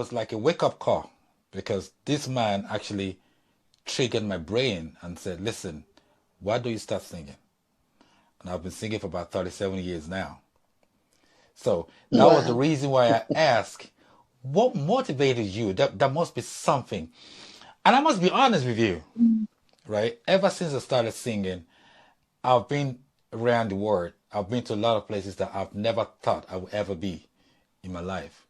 was like a wake-up call because this man actually triggered my brain and said, listen, why do you start singing? And I've been singing for about 37 years now. So that was the Wow. reason why I asked, what motivated you? That must be something. And I must be honest with you, right? Ever since I started singing, I've been around the world. I've been to a lot of places that I've never thought I would ever be in my life.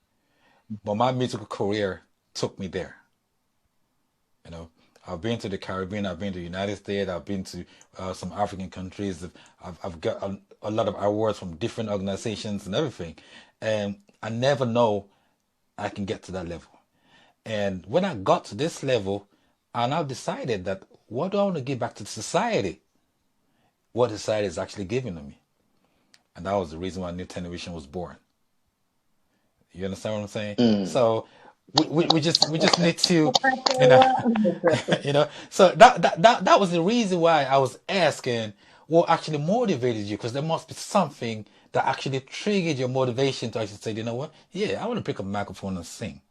But my musical career took me there. You know, I've been to the Caribbean, I've been to the United States, I've been to some African countries. I've got a lot of awards from different organizations and everything. And I never know I can get to that level. And when I got to this level, I now decided that what do I want to give back to society? What society is actually giving to me. And that was the reason why New Television was born. You understand what I'm saying? Mm. So we just need to, you know, Patewa. you know. So that was the reason why I was asking what actually motivated you, because there must be something that actually triggered your motivation to actually say, you know what? Yeah, I want to pick up a microphone and sing.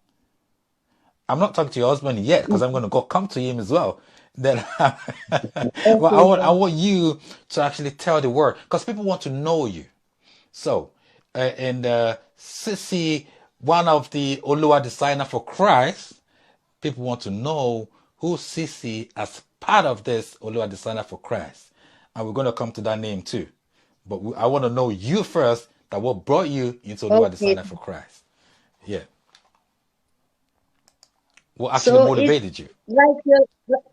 I'm not talking to your husband yet because I'm going to go come to him as well. Then, well, Okay, I then. want you to actually tell the word because people want to know you. So, and Sissy, one of the Olua designer for Christ, people want to know who Sissy as part of this Olua designer for Christ, and we're going to come to that name too. But I want to know you first. That what brought you into Olua Okay. designer for Christ? Yeah, what actually So it's motivated you?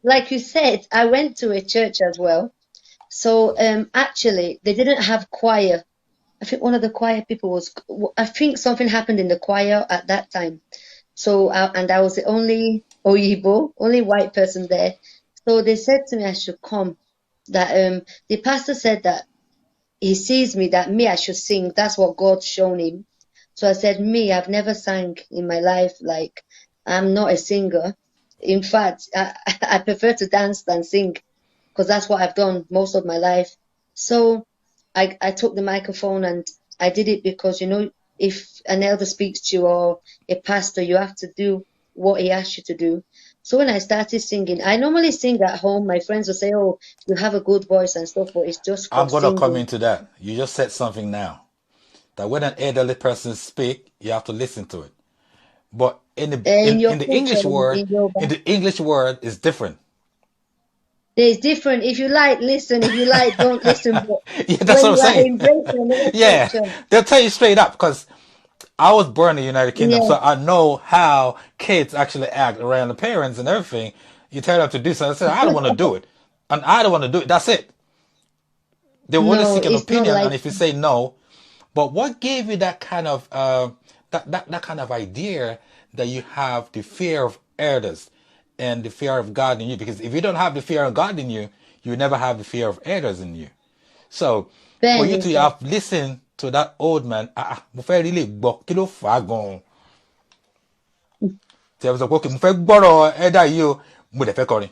like you said, I went to a church as well. So actually they didn't have choir. I think one of the choir people was, I think something happened in the choir at that time. So, and I was the only Oyibo, only white person there. So they said to me I should come. That the pastor said that he sees me, that me I should sing. That's what God's shown him. So I said, me, I've never sang in my life. Like, I'm not a singer. In fact, I prefer to dance than sing because that's what I've done most of my life. So I took the microphone and I did it because, you know, if an elder speaks to you or a pastor, you have to do what he asks you to do. So when I started singing, I normally sing at home. My friends will say, oh, you have a good voice and stuff, but it's just for I'm going to come singing. into that. You just said something now that when an elderly person speak, you have to listen to it. But in the In your in the culture, English word, in Yoruba, in the English word is different. there's different. If you like, listen. If you like, don't listen. But Yeah, that's when what I'm you are saying. embracing another Yeah, culture, they'll tell you straight up because I was born in the United Kingdom, yeah, so I know how kids actually act around the parents and everything. You tell them to do something, I say, I don't want to do it, and I don't want to do it. That's it. They will only no, seek an it's not opinion, like and if you say no, but what gave you that kind of that kind of idea that you have the fear of elders and the fear of God in you? Because if you don't have the fear of God in you, you never have the fear of elders in you. So for you Ben. to have listened to that old man, mo fẹ́ rí lè gbọ́ kí ló fà á gan-an. Tí a bá sọ pé okay, mo fẹ́ gbọ́rọ̀ ẹ̀dá yìí o, mo dẹ̀ fẹ́ kọrin.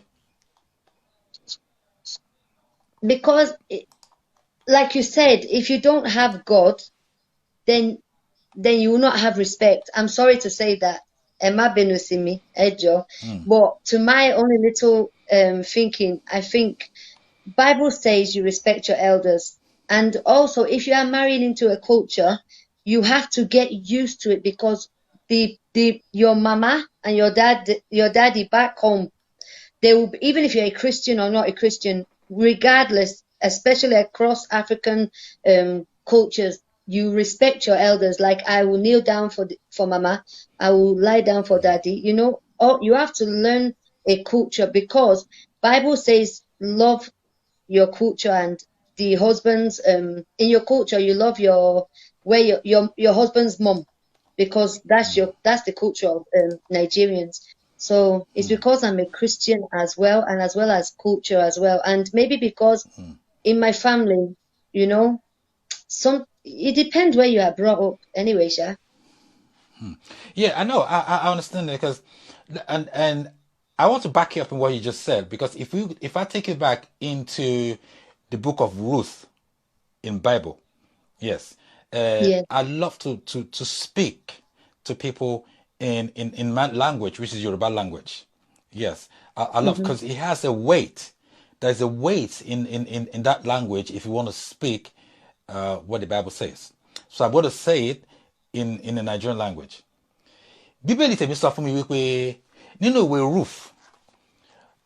Because like you said, if you don't have God, then you will not have respect. I'm sorry to say that. Emma Benusimi, Ejo. But to my only little thinking, I think Bible says you respect your elders. And also if you are married into a culture, you have to get used to it because the your mama and your daddy back home, they will, even if you're a Christian or not a Christian, regardless, especially across African cultures, you respect your elders. Like I will kneel down for mama, I will lie down for daddy. You know, you have to learn a culture because Bible says love your culture and the husbands in your culture you love where your husband's mom because that's the culture of Nigerians. So it's because I'm a Christian as well, and as well as culture as well, and maybe because in my family, you know, some it depends where you are brought up. Anyway, Sha. Yeah, I know. I understand that because, and I want to back you up in what you just said because if I take you back into the book of Ruth in Bible, yes, Yeah. I love to speak to people in my language, which is Yoruba language. Yes, I love because it has a weight. There's a weight in that language if you want to speak what the Bible says. So I'm going to say it in the Nigerian language. Bíbélì tèmi sọ fún mi wípé nínú ìwé Rúf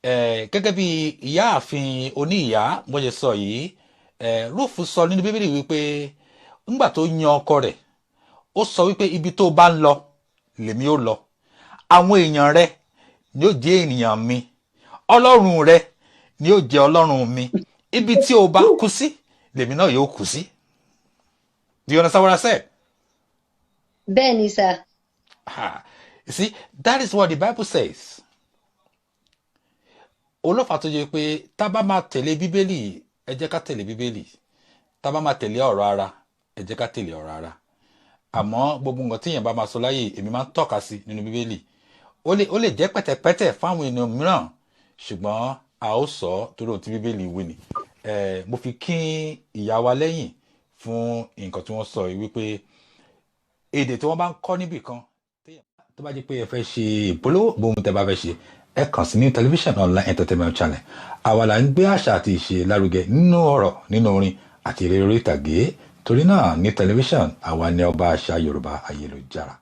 gẹ́gẹ́ bí ìyáàfin oníyàá bó ṣe sọ yìí Rúf sọ nínú Bíbélì wípé ńgbà tó yan ọkọ rẹ̀ ó sọ wípé ibi tó bá ń lọ lèmi ó lọ, àwọn èèyàn rẹ ni ó jẹ́ ènìyàn mi, Ọlọ́run rẹ ni ó jẹ́ Ọlọ́run mi, ibi tí o bá kú sí lèmi náà yóò kú sí. Do you understand what I said? Bẹ́ẹ̀ni sir. You see, that is what the Bible says. Olófà tó jẹ́ pé tá bá máa tẹ̀lé Bíbélì, ẹ jẹ́ ká tẹ̀lé Bíbélì. Tá bá máa tẹ̀lé ọ̀rọ̀ ara, ẹ jẹ́ ká tẹ̀lé ọ̀rọ̀ ara. Àmọ́ gbogbo nǹkan tí èèyàn bá máa sọ láyé, èmi máa ń tọ́ka sí nínú Bíbélì. Ó lè jẹ́ pẹ̀tẹ̀pẹ̀tẹ̀ fáwọn ènìyàn mìíràn, ṣùgbọ́n a ó sọ torí ohun tí Bíbélì wí ni. Mo fi kín ìyá wa lẹ́yìn fún nǹkan tí wọ́n sọ yìí wípé èdè tí wọ́n bá ń kọ́ níbì kan tó bá jẹ́ pé ẹ fẹ́ ṣe ìpolówó bóun tẹ́ bá fẹ́ ṣe ẹ kàn sí ní television online entertainment channel. Àwa là ń gbé àṣà àti ìṣe lárugẹ nínú ọ̀rọ̀, nínú orin àti eré orí ìtàgé. Torí náà ní television àwa ni ọba àṣà Yorùbá ayélujára.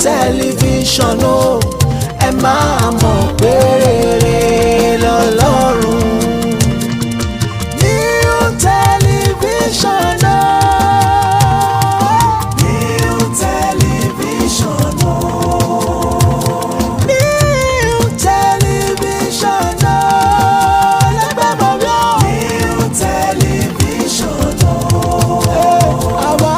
Television o, ẹ máa mọ̀ pé rere lọ́lọ́run. New television o, new television o, new television o, lẹ́gbẹ̀ẹ́ mọ̀ bí o. New television o, àwa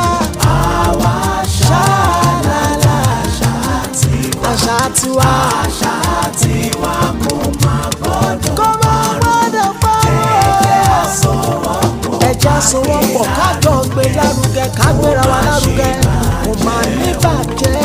àṣà tiwa kò máa gbọ́dọ̀ parun. Ẹ jẹ́ a sowọ́pọ̀ ká jọ gbé lárugẹ, ká gbéra wa lárugẹ, kò máa ní bàjẹ́.